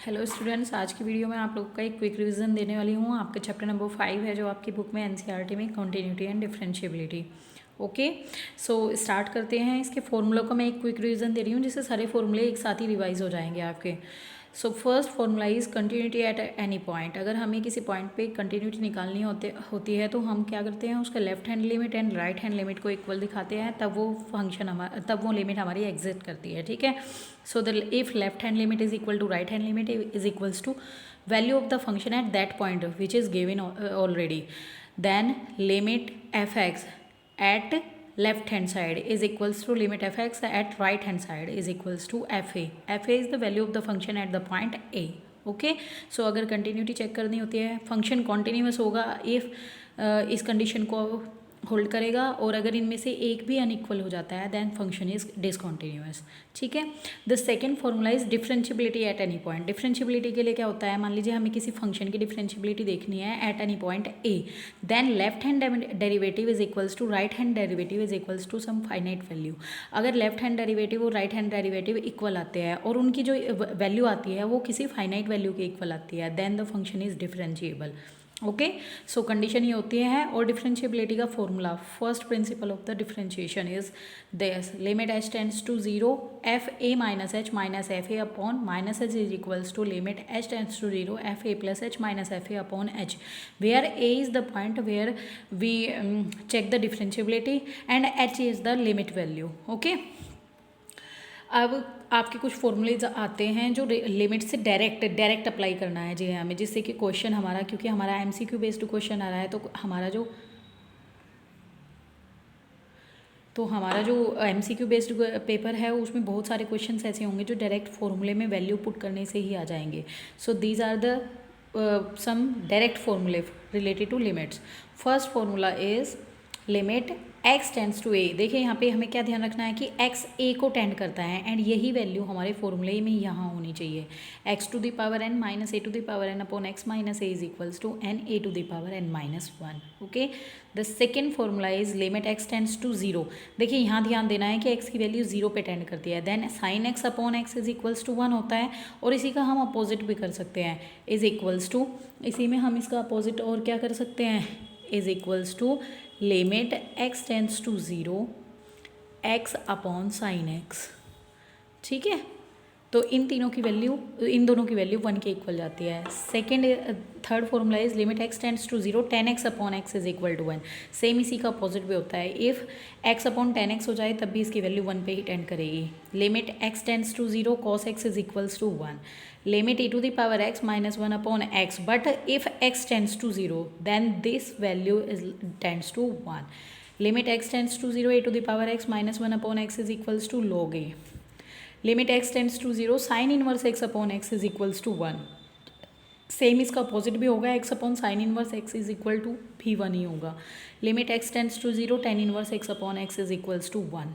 Hello students, आज की video में आप लोगों का एक क्विक रिवीजन देने वाली हूँ। आपके चैप्टर नंबर 5 है जो आपकी बुक में एनसीईआरटी में continuity and differentiability. Okay, so start करते हैं। इसके फॉर्मूलों का मैं एक क्विक रिवीजन दे रही हूँ जिससे सारे फॉर्मूले एक साथ ही रिवाइज हो जाएंगे आपके। So first formula is continuity at any point. अगर हमें किसी पॉइंट पे कंटिन्यूटी निकालनी होती है तो हम क्या करते हैं, उसका left hand limit and right hand limit को इक्वल दिखाते हैं, तब वो लिमिट हमारी एग्जिस्ट करती है। ठीक है, so the if left hand limit is equal to right hand limit is equals to value of the function at that point which is given already, then limit f x at left hand side is equals to limit fx at right hand side is equals to fa. fa is the value of the function at the point a. Okay, so अगर continuity check करनी होती है, function continuous होगा if इस कंडीशन को hold करेगा, और अगर इनमें से एक भी अनइक्वल हो जाता है देन फंक्शन इज डिसकॉन्टिन्यूअस। ठीक है, the second formula is differentiability eight any point. Differentiability के लिए क्या होता है, मान लीजिए हमें किसी फंक्शन की डिफरेंशिएबिलिटी देखनी है at any point a, then left hand derivative is equals to right hand derivative is equals to some finite value. अगर लेफ्ट हैंड डेरिवेटिव और राइट हैंड डेरिवेटिव इक्वल आते हैं और उनकी जो वैल्यू आती है वो किसी फाइनाइट वैल्यू के इक्वल आती है, then the function is differentiable. Okay, so condition ये होती है। और डिफरेंशिएबिलिटी का formula, first principle of the differentiation is this, limit h tends to zero f a minus f a upon minus h is equals to limit h tends to zero f a plus h minus f a upon h, where a is the point where we check the differentiability and h is the limit value. Okay, अब आपके कुछ formulas आते हैं जो limit से direct apply करना है जी हमें, जिससे कि क्वेश्चन हमारा, क्योंकि हमारा एमसीक्यू बेस्ड क्वेश्चन आ रहा है, तो हमारा जो एमसीक्यू बेस्ड पेपर है उसमें बहुत सारे क्वेश्चंस ऐसे होंगे जो डायरेक्ट फॉर्मूले में वैल्यू पुट करने से ही आ जाएंगे। So these are the some direct फॉर्मूले related to limits. First formula is limit x tends to a। देखिए यहाँ पे हमें क्या ध्यान रखना है कि x a को टेंड करता है, एंड यही वैल्यू हमारे फॉर्मूले में यहाँ होनी चाहिए। x to the power n minus a to the power n upon x minus a is equals to n a to the power n minus 1। Okay, the second formula is limit x tends to zero. देखिए यहाँ ध्यान देना है कि x की value zero पे tend करती है, then sine x upon x is equals to 1 होता है, और इसी का हम अपोजिट भी कर सकते हैं, इज इक्वल्स टू, इसी में हम इसका अपोजिट और क्या कर सकते हैं, is equals to limit x tends to zero x upon sine x। ठीक है, तो इन दोनों की वैल्यू 1 के इक्वल जाती है। Third formula is limit x tends to zero tan x upon x is equal to 1। Same इसी का अपोजिट भी होता है, if x upon tan x हो जाए तब भी इसकी वैल्यू 1 पे ही टेंड करेगी। Limit x tends to zero cos x is equals to 1। Limit e to the power x minus 1 upon x, but if x tends to zero then this value is tends to 1। Limit x tends to zero a to the power x minus 1 upon x is equals to log a। Limit x tends to zero sine inverse x upon x is equals to 1। Same इसका opposite भी होगा, x upon sine inverse x is equal to भी 1 ही होगा। Limit x tends to zero tan inverse x upon x is equals to 1।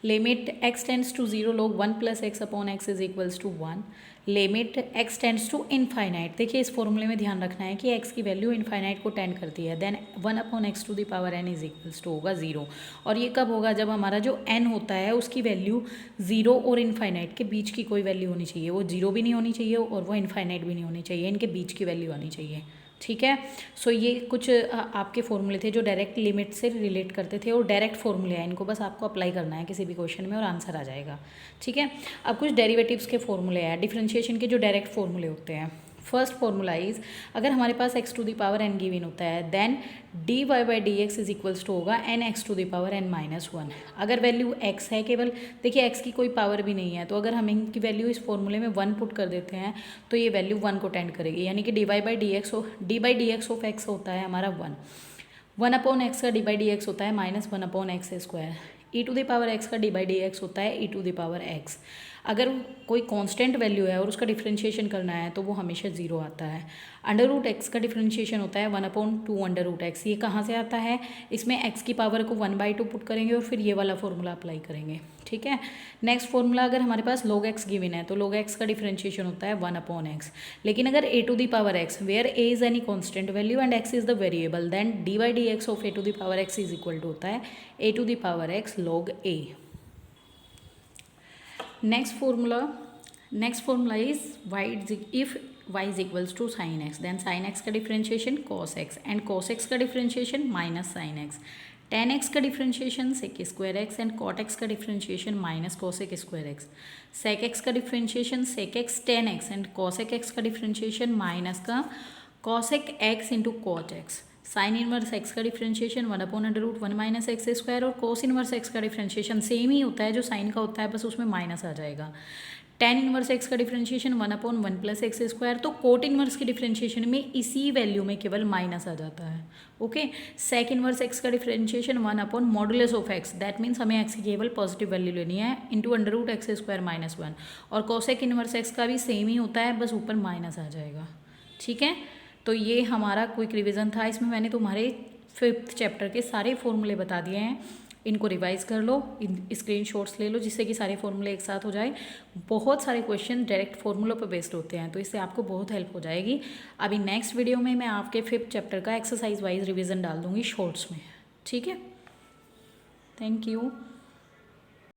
Limit x tends to zero log 1 plus x upon x is equals to 1। Limit x tends to infinite, देखिए इस फॉर्मूले में ध्यान रखना है कि x की value infinite को टेंड करती है, then 1 upon x to the power n is equals to होगा 0। और ये कब होगा, जब हमारा जो n होता है उसकी वैल्यू 0 और इनफाइनाइट के बीच की कोई वैल्यू होनी चाहिए, वो 0 भी नहीं होनी चाहिए और वो इनफाइनाइट भी नहीं होनी चाहिए, इनके बीच की वैल्यू आनी चाहिए। ठीक है, सो ये कुछ आपके फॉर्मूले थे जो डायरेक्ट लिमिट से रिलेट करते थे, और डायरेक्ट फॉर्मूले हैं, इनको बस आपको अप्लाई करना है किसी भी क्वेश्चन में और आंसर आ जाएगा। ठीक है, अब कुछ डेरिवेटिव्स के फॉर्मूले हैं, डिफरेंशिएशन के जो डायरेक्ट फॉर्मूले होते हैं। फर्स्ट फॉर्मूला इज, अगर हमारे पास x to the power n given होता है then dy by d x is equals to होगा n x to the power n minus 1। अगर वैल्यू x है केवल, देखिए x की कोई पावर भी नहीं है, तो अगर हम इनकी वैल्यू इस फॉर्मूले में 1 पुट कर देते हैं तो ये वैल्यू 1 को टेंड करेगी, यानी कि dy by d x of x होता है हमारा 1 अपॉन एक्स का डी बाई डी एक्स होता है minus 1 upon x square. E to the power x का डी बाई डी एक्स होता है e to the power x. अगर कोई कांस्टेंट वैल्यू है और उसका डिफरेंशिएशन करना है तो वो हमेशा 0 आता है। अंडर रूट एक्स का डिफरेंशिएशन होता है 1 अपॉन 2 अंडर रूट एक्स। ये कहाँ से आता है, इसमें एक्स की पावर को 1/2 पुट करेंगे और फिर ये वाला फॉर्मूला अप्लाई करेंगे। ठीक है, नेक्स्ट फॉर्मूला, अगर हमारे पास log x गिवन है तो log x का डिफरेंशिएशन होता है 1 अपॉन एक्स। लेकिन अगर a to the power x where a is any constant value and x is the variable, then d by d x of a to the power x is equal to होता है a to the power x log a। Next formula, next formula is if y is equals to sine x, then sine x का differentiation cos x, and cos x का differentiation minus sine x, tan x का differentiation sec square x, and cot x का differentiation minus cosec square x, sec x का differentiation sec x tan x, and cosec x का differentiation minus का cosec x into cot x, sine inverse x का differentiation 1/√1 minus x square, और cos inverse x का differentiation same ही होता है जो साइन का होता है, बस उसमें माइनस आ जाएगा। टेन इनवर्स एक्स का डिफ्रेंशिएशन 1/1 प्लस एक्स स्क्वायर, तो कोट इनवर्स के डिफ्रेंशिएशन में इसी वैल्यू में केवल माइनस आ जाता है। ओके, सेक इनवर्स एक्स का डिफ्रेंशिएशन 1/मॉडुलस ऑफ एक्स, दैट मीन्स हमें एक्स की केवल पॉजिटिव वैल्यू लेनी है, इंटू √x² माइनस 1, और कोसेक इनवर्स एक्स का भी सेम ही होता है, बस ऊपर माइनस आ जाएगा। ठीक है, तो ये हमारा क्विक रिवीजन था। इसमें मैंने तुम्हारे 5th चैप्टर के सारे फॉर्मूले बता दिए हैं, इनको रिवाइज कर लो, स्क्रीनशॉट्स ले लो, जिससे कि सारे फॉर्मूले एक साथ हो जाए। बहुत सारे क्वेश्चन डायरेक्ट फॉर्मूलों पर बेस्ड होते हैं, तो इससे आपको बहुत हेल्प हो जाएगी। अभी नेक्स्ट वीडियो में मैं आपके 5th चैप्टर का एक्सरसाइज वाइज रिवीजन डाल दूँगी शॉर्ट्स में। ठीक है, थैंक यू।